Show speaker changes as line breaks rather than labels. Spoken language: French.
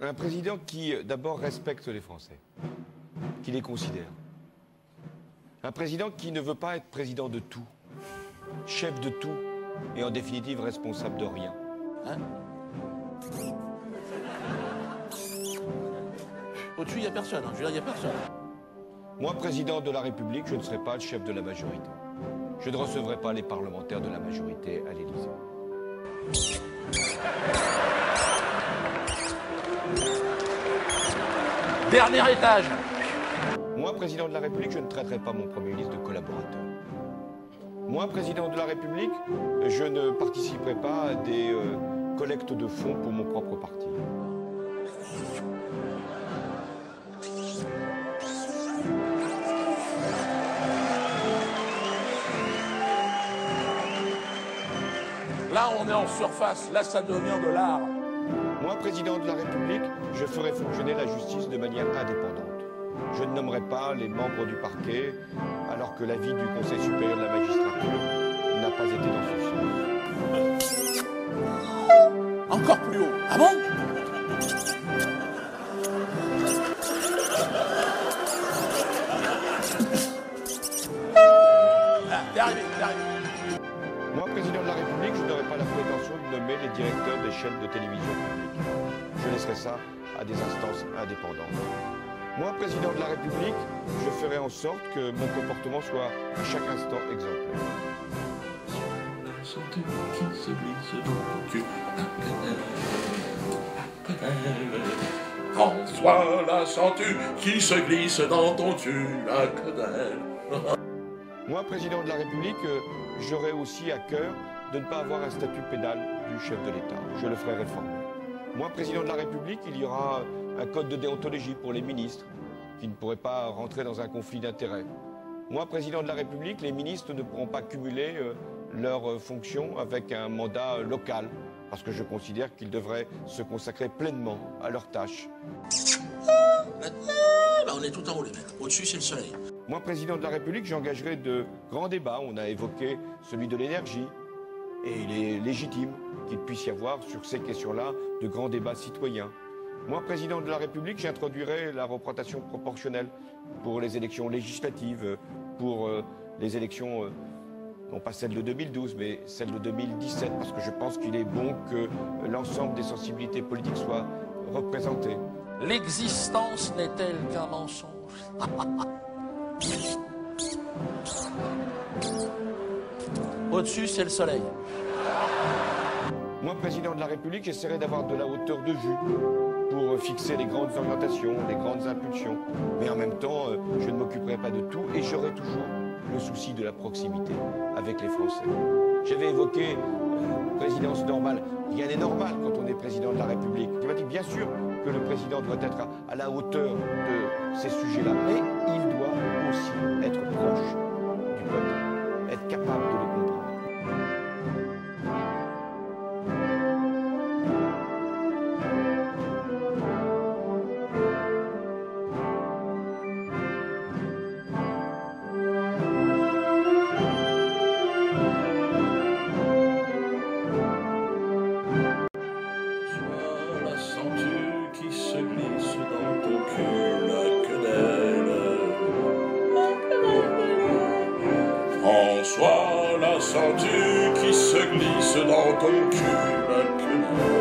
Un président qui, d'abord, respecte les Français, qui les considère. Un président qui ne veut pas être président de tout, chef de tout et en définitive responsable de rien.
Hein? Au-dessus, il n'y a personne. Hein. Je veux dire, il n'y a personne.
Moi, président de la République, je ne serai pas le chef de la majorité. Je ne recevrai pas les parlementaires de la majorité à l'Élysée.
Dernier étage.
Moi, président de la République, je ne traiterai pas mon Premier ministre de collaborateur. Moi, président de la République, je ne participerai pas à des collectes de fonds pour mon propre parti.
Là, on est en surface. Là, ça devient de l'art.
Moi, président de la République, je ferai fonctionner la justice de manière indépendante. Je ne nommerai pas les membres du parquet, alors que l'avis du Conseil supérieur de la magistrature n'a pas été dans ce sens.
Encore plus haut. Ah bon? Ah, t'es arrivé.
Moi, président de la République, je n'aurai pas la prétention de nommer les directeurs des chaînes de télévision publiques. Je laisserai ça à des instances indépendantes. Moi, président de la République, je ferai en sorte que mon comportement soit à chaque instant exemplaire.
La santé qui se glisse dans ton cul. François, la sens-tu qui se glisse dans ton cul, la quenelle.
Moi, président de la République, j'aurai aussi à cœur de ne pas avoir un statut pénal du chef de l'État. Je le ferai réformer. Moi, président de la République, il y aura un code de déontologie pour les ministres qui ne pourraient pas rentrer dans un conflit d'intérêts. Moi, président de la République, les ministres ne pourront pas cumuler leurs fonctions avec un mandat local parce que je considère qu'ils devraient se consacrer pleinement à leurs tâches.
Là, on est tout en haut, les mecs. Au-dessus, c'est le soleil.
Moi, président de la République, j'engagerai de grands débats. On a évoqué celui de l'énergie. Et il est légitime qu'il puisse y avoir sur ces questions-là de grands débats citoyens. Moi, président de la République, j'introduirai la représentation proportionnelle pour les élections législatives, pour les élections, non pas celles de 2012, mais celles de 2017, parce que je pense qu'il est bon que l'ensemble des sensibilités politiques soient représentées.
L'existence n'est-elle qu'un mensonge? Au-dessus, c'est le soleil.
Moi, président de la République, j'essaierai d'avoir de la hauteur de vue pour fixer les grandes orientations, les grandes impulsions. Mais en même temps, je ne m'occuperai pas de tout et j'aurai toujours le souci de la proximité avec les Français. J'avais évoqué présidence normale. Rien n'est normal quand on est président de la République. Je m'a dit bien sûr que le président doit être à la hauteur de ces sujets-là, mais il doit aussi être proche du peuple, être capable de le comprendre.
François, la sens-tu qui se glisse dans ton cul, la quenelle.